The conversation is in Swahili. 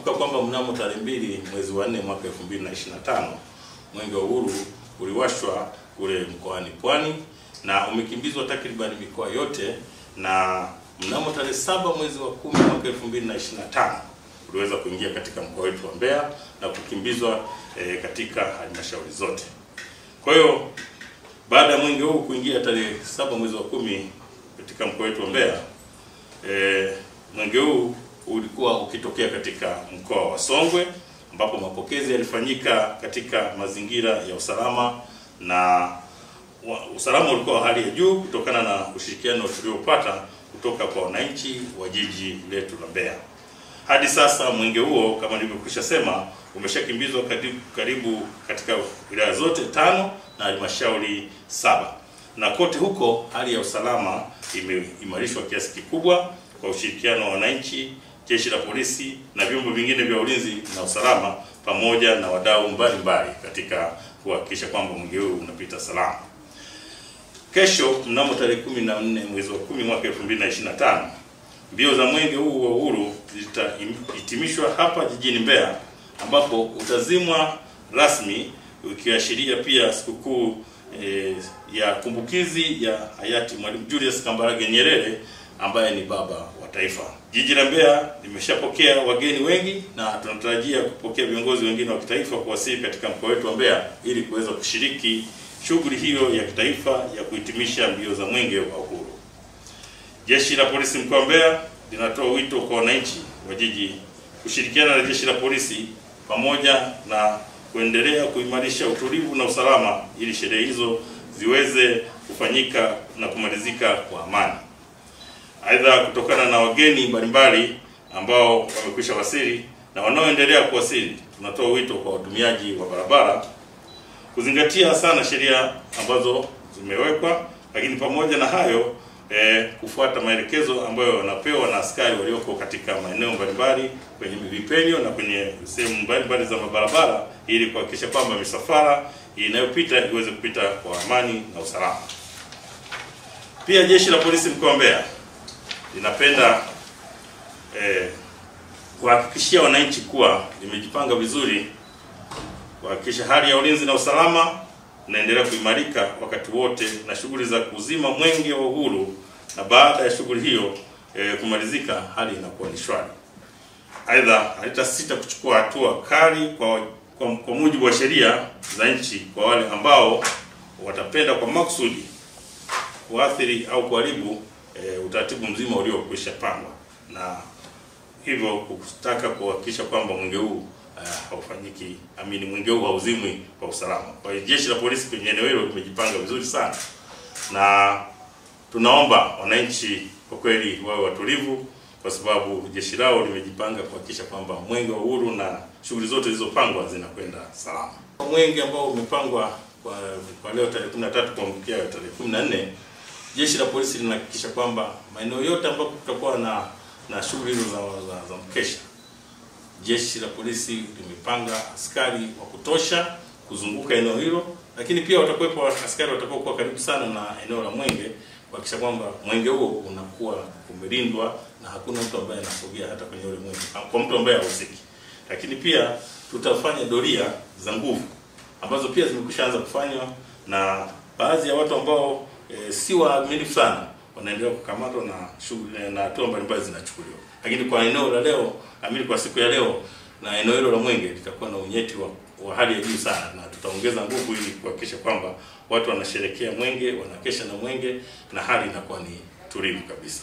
Nakumbuka kwamba mnamo tarehe 2 mwezi wa 4 mwaka 2025 Mwenge wa Uhuru uliwashwa kule mkoani Pwani na umekimbizwa takriban mikoa yote, na mnamo tarehe 7 mwezi wa 10 mwaka 2025 uliweza kuingia katika mkoa wetu wa Mbeya na kukimbizwa katika halmashauri zote. Kwa hiyo baada ya mwenge huu kuingia tarehe 7 mwezi wa 10 katika mkoa wetu wa Mbeya, mwenge huu ulikuwa ukitokea katika mkoa wa Songwe, ambapo mapokezi yalifanyika katika mazingira ya usalama, na usalama ulikuwa hali ya juu kutokana na ushirikiano tuliopata kutoka kwa wananchi wa jiji letu la Mbeya. Hadi sasa mwenge huo kama nilivyokwisha sema umeshakimbizwa karibu katika wilaya zote 5 na halmashauri 7, na kote huko hali ya usalama imeimarishwa kiasi kikubwa kwa ushirikiano wa wananchi, jeshi la polisi na vyombo vingine vya ulinzi na usalama pamoja na wadau mbalimbali katika kuhakikisha kwamba mwenge huu unapita salama. Kesho mnamo tarehe 14 mwezi wa 10 mwaka 2025 mbio za mwenge huu wa uhuru zitahitimishwa hapa jijini Mbeya, ambapo utazimwa rasmi ukiashiria pia sikukuu ya kumbukizi ya hayati Mwalimu Julius Kambarage Nyerere ambaye ni baba wa taifa. Jiji la Mbeya limeshapokea wageni wengi na tunatarajia kupokea viongozi wengine wa kitaifa kuwasili katika mkoa wetu wa Mbeya ili kuweza kushiriki shughuli hiyo ya kitaifa ya kuhitimisha mbio za mwenge wa uhuru. Jeshi la polisi mkoa wa Mbeya linatoa wito kwa wananchi wa jiji kushirikiana na jeshi la polisi pamoja na kuendelea kuimarisha utulivu na usalama ili sherehe hizo ziweze kufanyika na kumalizika kwa amani. Aidha, kutokana na wageni mbalimbali ambao wamekwisha wasili na wanaoendelea kuwasili, tunatoa wito kwa watumiaji wa barabara kuzingatia sana sheria ambazo zimewekwa, lakini pamoja na hayo kufuata maelekezo ambayo wanapewa na askari walioko katika maeneo mbalimbali kwenye vipenyo na kwenye sehemu mbalimbali za barabara ili kuhakikisha kwamba misafara inayopita iweze kupita kwa amani na usalama. Pia jeshi la polisi mkoa wa Mbeya linapenda kuhakikishia wananchi kuwa limejipanga vizuri kuhakikisha hali ya ulinzi na usalama inaendelea kuimarika wakati wote na shughuli za kuzima mwenge wa uhuru, na baada ya shughuli hiyo kumalizika hali inakuwa ni shwari. Aidha, halitasita kuchukua hatua kali kwa mujibu wa sheria za nchi kwa wale ambao watapenda kwa makusudi kuathiri au kuharibu utaratibu mzima uliokwisha pangwa, na hivyo kutaka kuhakikisha kwamba mwenge huu haufanyiki, mwenge huu hauzimwi kwa usalama. Kwa hiyo jeshi la polisi kwenye eneo hilo limejipanga vizuri sana, na tunaomba wananchi kwa kweli wawe watulivu, kwa sababu jeshi lao limejipanga kuhakikisha kwamba mwenge wa uhuru na shughuli zote zilizopangwa zinakwenda salama. Mwenge ambao umepangwa kwa leo tarehe 13 kuamkia tarehe 14, jeshi la polisi linahakikisha kwamba maeneo yote ambapo kutakuwa na shughuli hizo za mkesha, jeshi la polisi limepanga askari wa kutosha kuzunguka eneo hilo, lakini pia watakuwepo askari watakaokuwa karibu sana na eneo la mwenge kuhakikisha kwamba mwenge huo unakuwa umelindwa na hakuna mtu ambaye anasogea hata kwenye ule mwenge kwa mtu ambaye hahusiki. Lakini pia tutafanya doria za nguvu ambazo pia zimekwishaanza kufanywa, na baadhi ya watu ambao si waaminifu sana wanaendelea kukamatwa na shughuli na hatua mbalimbali zinachukuliwa. Lakini kwa eneo la leo, kwa siku ya leo, na eneo hilo la mwenge litakuwa na unyeti wa hali ya juu sana, na tutaongeza nguvu ili kuhakikisha kwamba watu wanasherehekea mwenge, wanakesha na mwenge, na hali inakuwa ni tulivu kabisa.